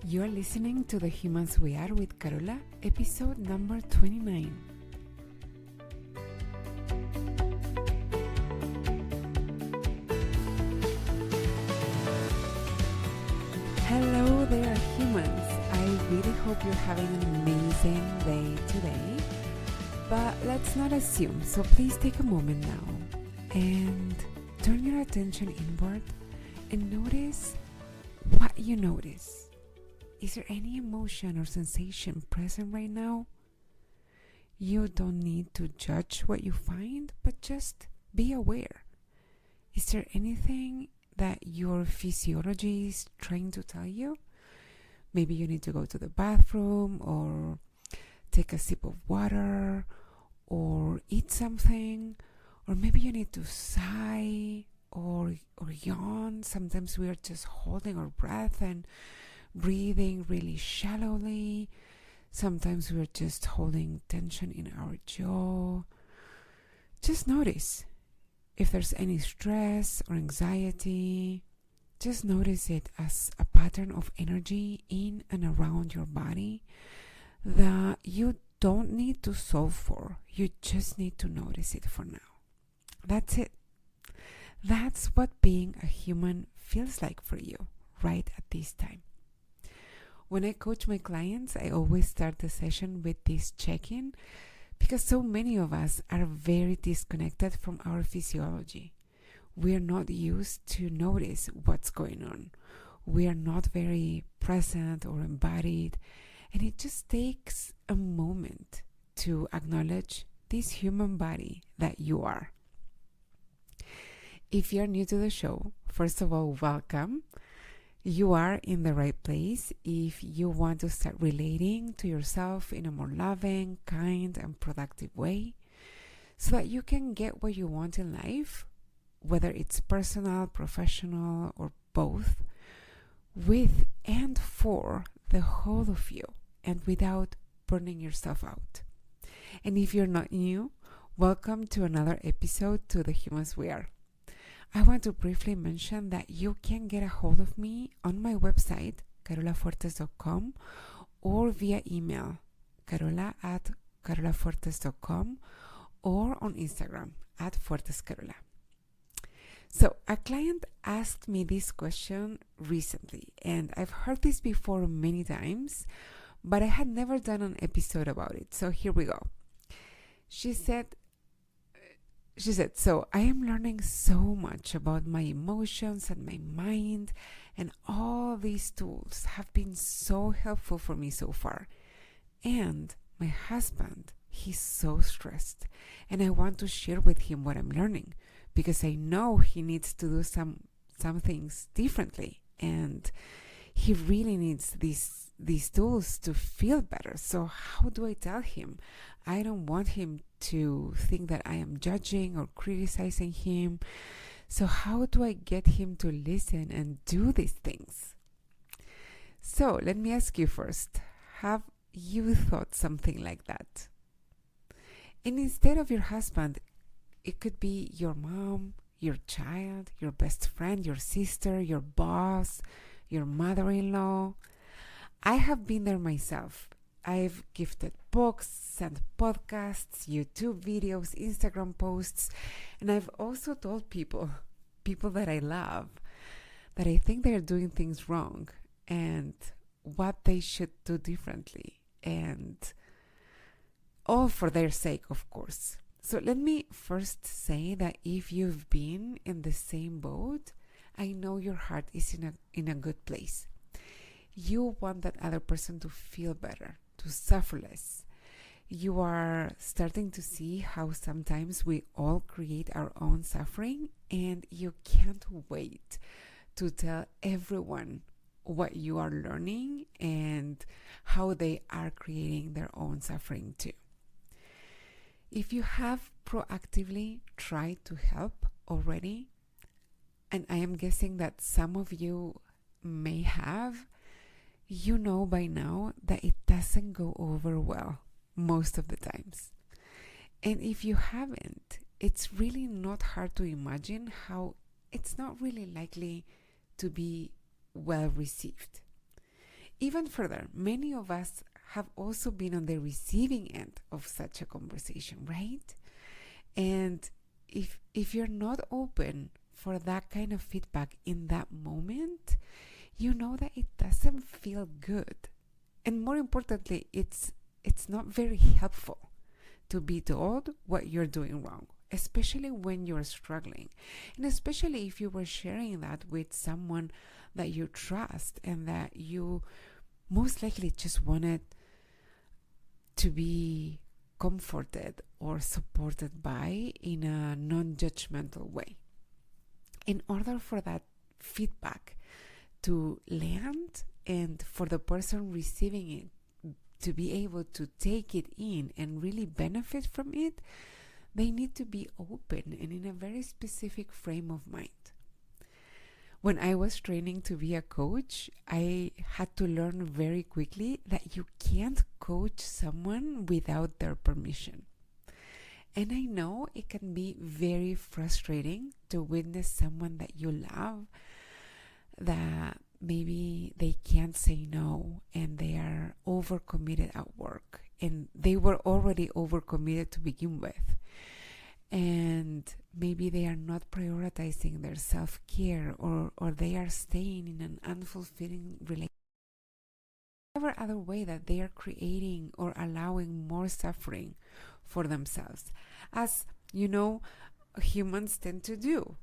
You're listening to The Humans We Are with Carola, episode number 29. Hello there, humans. I really hope you're having an amazing day today. But let's not assume, so please take a moment now and turn your attention inward and notice what you notice. Is there any emotion or sensation present right now? You don't need to judge what you find, but just be aware. Is there anything that your physiology is trying to tell you? Maybe you need to go to the bathroom or take a sip of water or eat something, or maybe you need to sigh or yawn. Sometimes we are just holding our breath and breathing really shallowly. Sometimes we're just holding tension in our jaw. Just notice if there's any stress or anxiety. Just notice it as a pattern of energy in and around your body that you don't need to solve for. You just need to notice it for now. That's it. That's what being a human feels like for you right at this time. When I coach my clients, I always start the session with this check-in because so many of us are very disconnected from our physiology. We are not used to notice what's going on. We are not very present or embodied, and it just takes a moment to acknowledge this human body that you are. If you're new to the show, first of all, welcome. You are in the right place if you want to start relating to yourself in a more loving, kind, and productive way so that you can get what you want in life, whether it's personal, professional, or both, with and for the whole of you and without burning yourself out. And if you're not new, welcome to another episode to The Humans We Are. I want to briefly mention that you can get a hold of me on my website, carolafortes.com, or via email, carola@carolafortes.com, or on Instagram, @fortescarola. So, a client asked me this question recently, and I've heard this before many times, but I had never done an episode about it. So, here we go. She said, so I am learning so much about my emotions and my mind, and all these tools have been so helpful for me so far. And my husband, he's so stressed, and I want to share with him what I'm learning because I know he needs to do some things differently, and he really needs these tools to feel better. So how do I tell him? I don't want him to think that I am judging or criticizing him. So how do I get him to listen and do these things? So let me ask you first, have you thought something like that? And instead of your husband, it could be your mom, your child, your best friend, your sister, your boss, your mother-in-law. I have been there myself. I've gifted books, sent podcasts, YouTube videos, Instagram posts, and I've also told people that I love, that I think they're doing things wrong and what they should do differently, and all for their sake, of course. So let me first say that if you've been in the same boat, I know your heart is in a good place. You want that other person to feel better, to suffer less. You are starting to see how sometimes we all create our own suffering, and you can't wait to tell everyone what you are learning and how they are creating their own suffering too. If you have proactively tried to help already, and I am guessing that some of you may have, you know by now that it doesn't go over well most of the times. And if you haven't, it's really not hard to imagine how it's not really likely to be well received. even further, many of us have also been on the receiving end of such a conversation, right? And if you're not open for that kind of feedback in that moment, you know that it doesn't feel good. And more importantly, it's not very helpful to be told what you're doing wrong, especially when you're struggling. And especially if you were sharing that with someone that you trust and that you most likely just wanted to be comforted or supported by in a non-judgmental way. In order for that feedback to land and for the person receiving it to be able to take it in and really benefit from it, they need to be open and in a very specific frame of mind. When I was training to be a coach, I had to learn very quickly that you can't coach someone without their permission. And I know it can be very frustrating to witness someone that you love that maybe they can't say no and they are overcommitted at work, and they were already overcommitted to begin with. And maybe they are not prioritizing their self-care, or they are staying in an unfulfilling relationship. Whatever other way that they are creating or allowing more suffering for themselves, as you know, humans tend to do.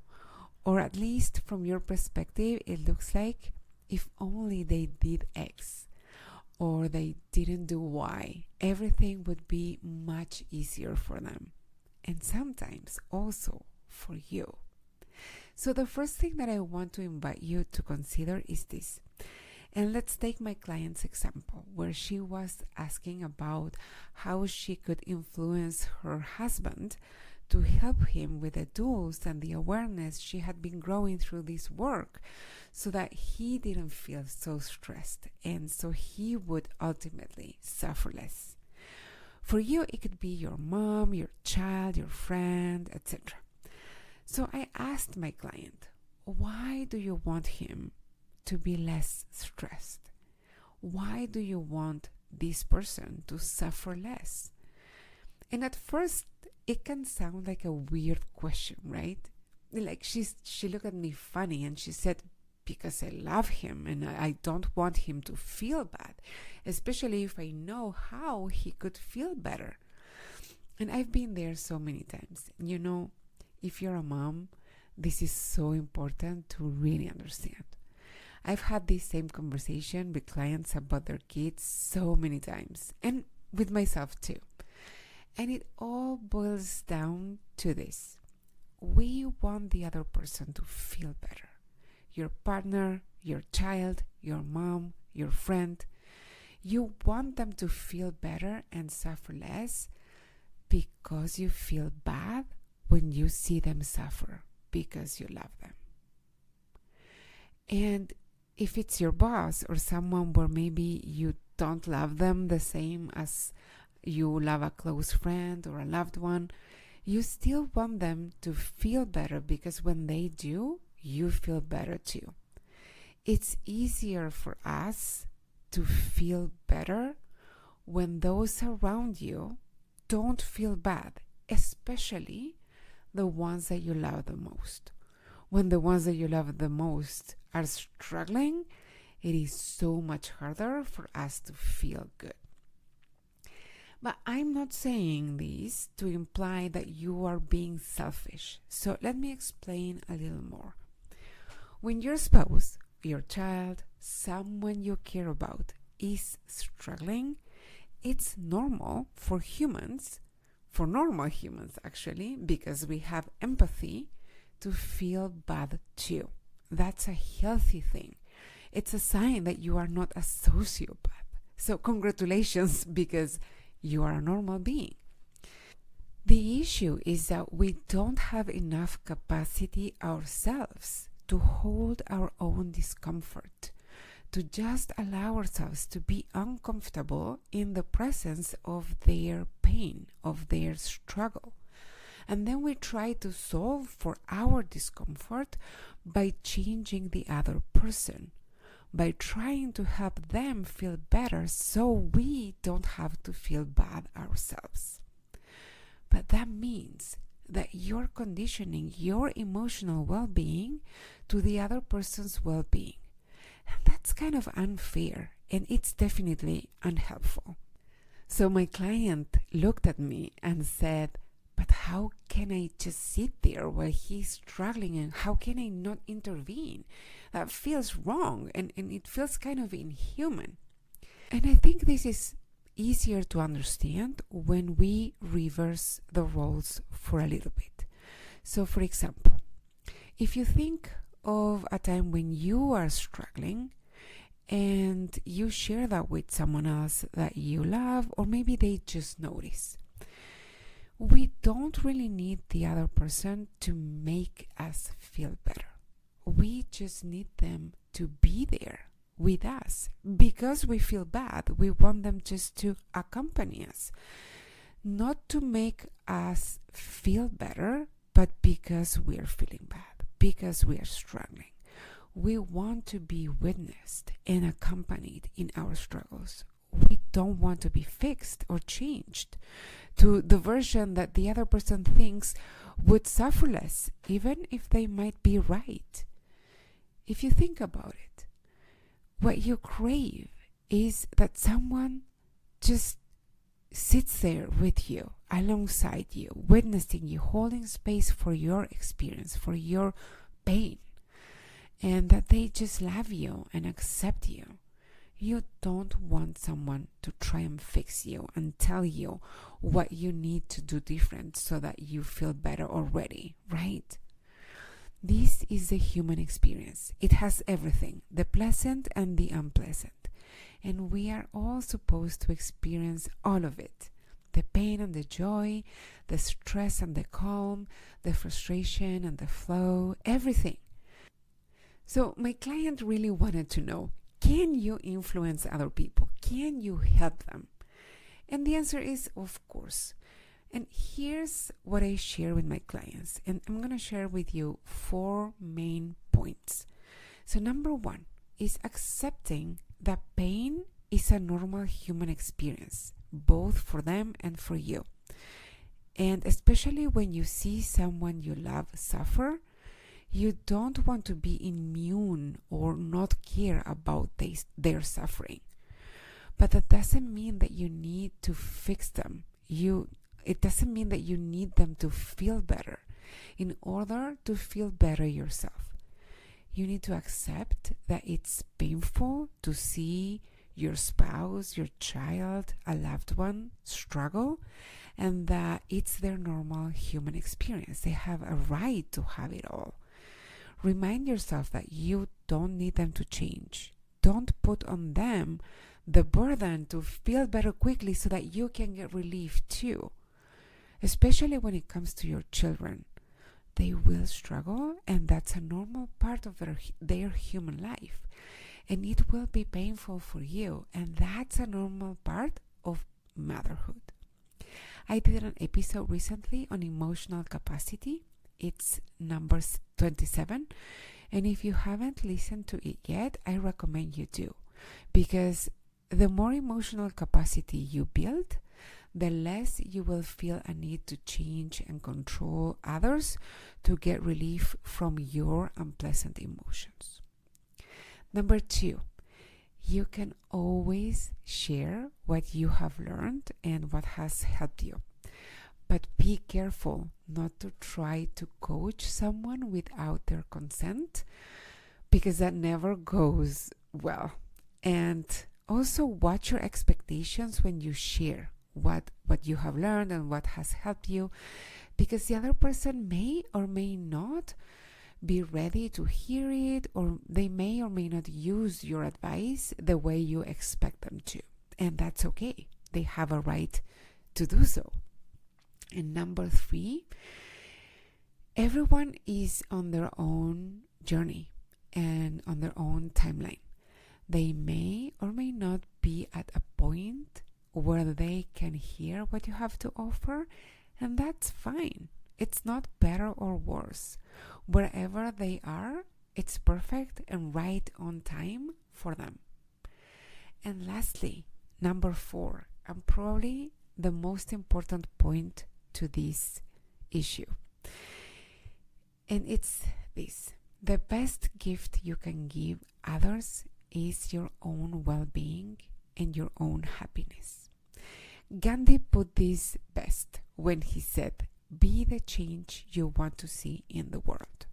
Or at least from your perspective, it looks like if only they did X or they didn't do Y, everything would be much easier for them. And sometimes also for you. So the first thing that I want to invite you to consider is this. And let's take my client's example, where she was asking about how she could influence her husband to help him with the tools and the awareness she had been growing through this work, so that he didn't feel so stressed and so he would ultimately suffer less. For you, it could be your mom, your child, your friend, etc. So I asked my client, why do you want him to be less stressed? Why do you want this person to suffer less? And at first, it can sound like a weird question, right? Like she looked at me funny and she said, because I love him and I don't want him to feel bad, especially if I know how he could feel better. And I've been there so many times. You know, if you're a mom, this is so important to really understand. I've had this same conversation with clients about their kids so many times, and with myself too. And it all boils down to this. We want the other person to feel better. Your partner, your child, your mom, your friend. You want them to feel better and suffer less because you feel bad when you see them suffer because you love them. And if it's your boss or someone where maybe you don't love them the same as you love a close friend or a loved one, you still want them to feel better because when they do, you feel better too. It's easier for us to feel better when those around you don't feel bad, especially the ones that you love the most. When the ones that you love the most are struggling, it is so much harder for us to feel good. But I'm not saying this to imply that you are being selfish. So let me explain a little more. When your spouse, your child, someone you care about is struggling, it's normal for humans, for normal humans actually, because we have empathy, to feel bad too. That's a healthy thing. It's a sign that you are not a sociopath. So congratulations, because you are a normal being. The issue is that we don't have enough capacity ourselves to hold our own discomfort, to just allow ourselves to be uncomfortable in the presence of their pain, of their struggle. And then we try to solve for our discomfort by changing the other person, by trying to help them feel better so we don't have to feel bad ourselves. But that means that you're conditioning your emotional well-being to the other person's well-being. And that's kind of unfair, and it's definitely unhelpful. So my client looked at me and said, but how can I just sit there while he's struggling, and how can I not intervene? That feels wrong, and it feels kind of inhuman. And I think this is easier to understand when we reverse the roles for a little bit. So for example, if you think of a time when you are struggling and you share that with someone else that you love, or maybe they just notice, we don't really need the other person to make us feel better. We just need them to be there with us. Because we feel bad, we want them just to accompany us, not to make us feel better, but because we're feeling bad, because we are struggling. We want to be witnessed and accompanied in our struggles. We don't want to be fixed or changed to the version that the other person thinks would suffer less, even if they might be right. If you think about it, what you crave is that someone just sits there with you, alongside you, witnessing you, holding space for your experience, for your pain, and that they just love you and accept you. You don't want someone to try and fix you and tell you what you need to do different so that you feel better already, right? This is the human experience. It has everything, the pleasant and the unpleasant. And we are all supposed to experience all of it. The pain and the joy, the stress and the calm, the frustration and the flow, everything. So my client really wanted to know, can you influence other people? Can you help them? And the answer is, of course. And here's what I share with my clients. And I'm going to share with you 4 main points. So number 1 is accepting that pain is a normal human experience, both for them and for you. And especially when you see someone you love suffer, you don't want to be immune or not care about their suffering. But that doesn't mean that you need to fix them. It doesn't mean that you need them to feel better in order to feel better yourself. You need to accept that it's painful to see your spouse, your child, a loved one struggle, and that it's their normal human experience. They have a right to have it all. Remind yourself that you don't need them to change. Don't put on them the burden to feel better quickly so that you can get relief too. Especially when it comes to your children. They will struggle, and that's a normal part of their human life. And it will be painful for you, and that's a normal part of motherhood. I did an episode recently on emotional capacity. It's number 27. And if you haven't listened to it yet, I recommend you do. Because the more emotional capacity you build, the less you will feel a need to change and control others to get relief from your unpleasant emotions. Number 2, you can always share what you have learned and what has helped you. But be careful not to try to coach someone without their consent, because that never goes well. And also watch your expectations when you share what you have learned and what has helped you, because the other person may or may not be ready to hear it, or they may or may not use your advice the way you expect them to. And that's okay. They have a right to do so. And number 3, everyone is on their own journey and on their own timeline. They may or may not be at a point where they can hear what you have to offer, and that's fine. It's not better or worse. Wherever they are, it's perfect and right on time for them. And lastly, number 4, and probably the most important point to this issue. And it's this: the best gift you can give others is your own well-being and your own happiness. Gandhi put this best when he said, "Be the change you want to see in the world."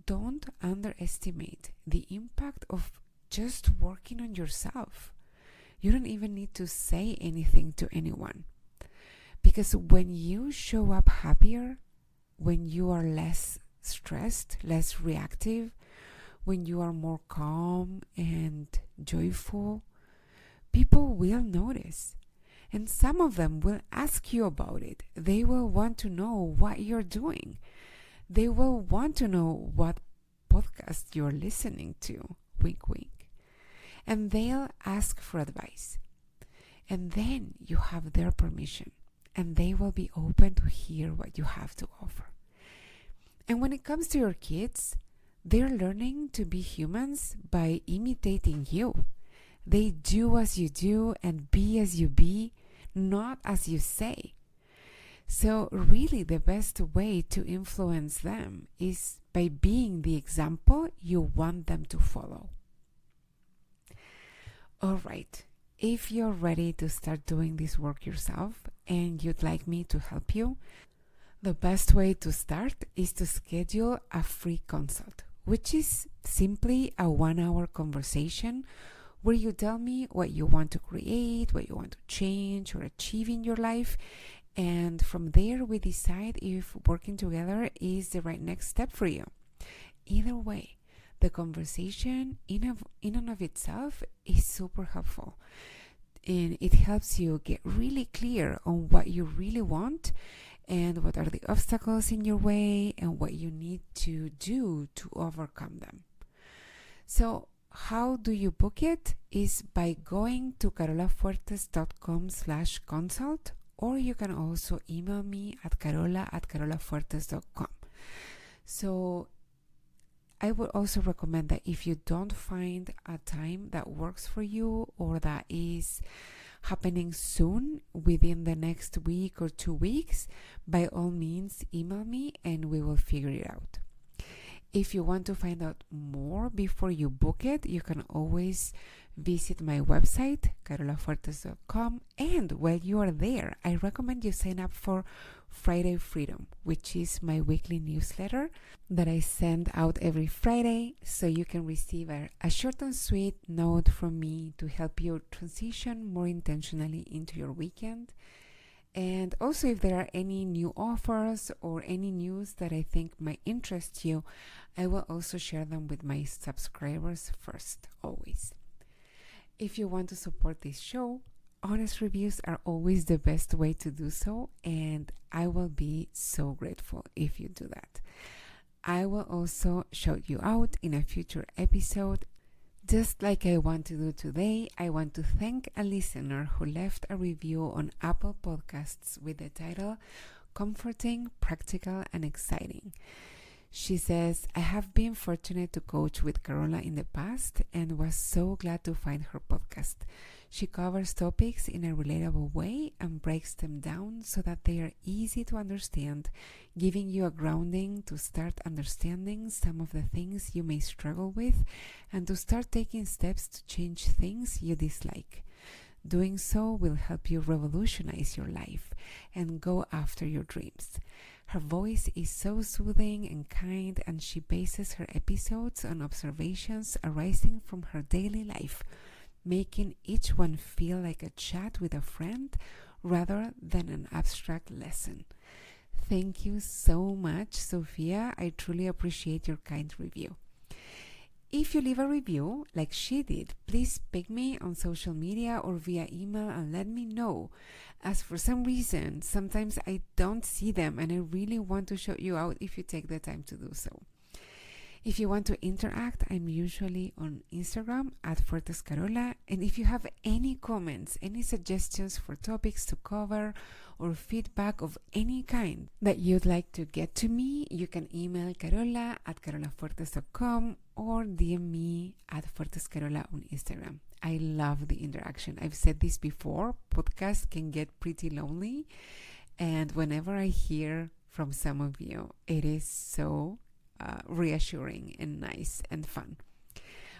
Don't underestimate the impact of just working on yourself. You don't even need to say anything to anyone. Because when you show up happier, when you are less stressed, less reactive, when you are more calm and joyful, people will notice. And some of them will ask you about it. They will want to know what you're doing. They will want to know what podcast you're listening to. Wink, wink. And they'll ask for advice. And then you have their permission. And they will be open to hear what you have to offer. And when it comes to your kids, they're learning to be humans by imitating you. They do as you do and be as you be, not as you say. So really the best way to influence them is by being the example you want them to follow. All right, if you're ready to start doing this work yourself and you'd like me to help you, the best way to start is to schedule a free consult, which is simply a 1-hour conversation where you tell me what you want to create, what you want to change or achieve in your life. And from there, we decide if working together is the right next step for you. Either way, the conversation in and of itself is super helpful. And it helps you get really clear on what you really want and what are the obstacles in your way and what you need to do to overcome them. So how do you book it? Is by going to carolafuertes.com/consult, or you can also email me at carola@carolafuertes.com. So I would also recommend that if you don't find a time that works for you or that is happening soon within the next week or 2 weeks, by all means email me and we will figure it out. If you want to find out more before you book it, you can always visit my website, carolafuertes.com. And while you are there, I recommend you sign up for Friday Freedom, which is my weekly newsletter that I send out every Friday, so you can receive a short and sweet note from me to help you transition more intentionally into your weekend. And also, if there are any new offers or any news that I think might interest you, I will also share them with my subscribers first, always. If you want to support this show, honest reviews are always the best way to do so, and I will be so grateful if you do that. I will also shout you out in a future episode. Just like I want to do today, I want to thank a listener who left a review on Apple Podcasts with the title "Comforting, Practical, and Exciting." She says, "I have been fortunate to coach with Carola in the past and was so glad to find her podcast. She covers topics in a relatable way and breaks them down so that they are easy to understand, giving you a grounding to start understanding some of the things you may struggle with and to start taking steps to change things you dislike. Doing so will help you revolutionize your life and go after your dreams. Her voice is so soothing and kind, and she bases her episodes on observations arising from her daily life, making each one feel like a chat with a friend rather than an abstract lesson." Thank you so much, Sophia. I truly appreciate your kind review. If you leave a review like she did, please ping me on social media or via email and let me know, as for some reason, sometimes I don't see them and I really want to shout you out if you take the time to do so. If you want to interact, I'm usually on Instagram at @FuertesCarola. And if you have any comments, any suggestions for topics to cover, or feedback of any kind that you'd like to get to me, you can email Carola at carolafuertes.com or DM me at FuertesCarola on Instagram. I love the interaction. I've said this before, podcasts can get pretty lonely. And whenever I hear from some of you, it is so reassuring and nice and fun.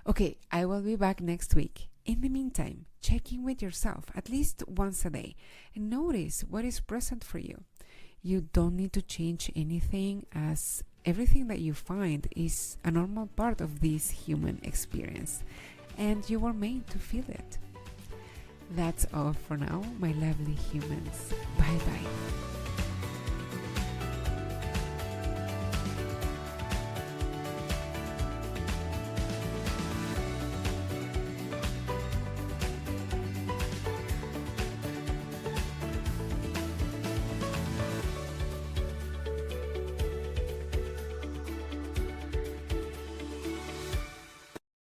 Okay, I will be back next week. In the meantime, check in with yourself at least once a day and notice what is present for you. You don't need to change anything, as everything that you find is a normal part of this human experience, and you were made to feel it. That's all for now, my lovely humans. Bye bye.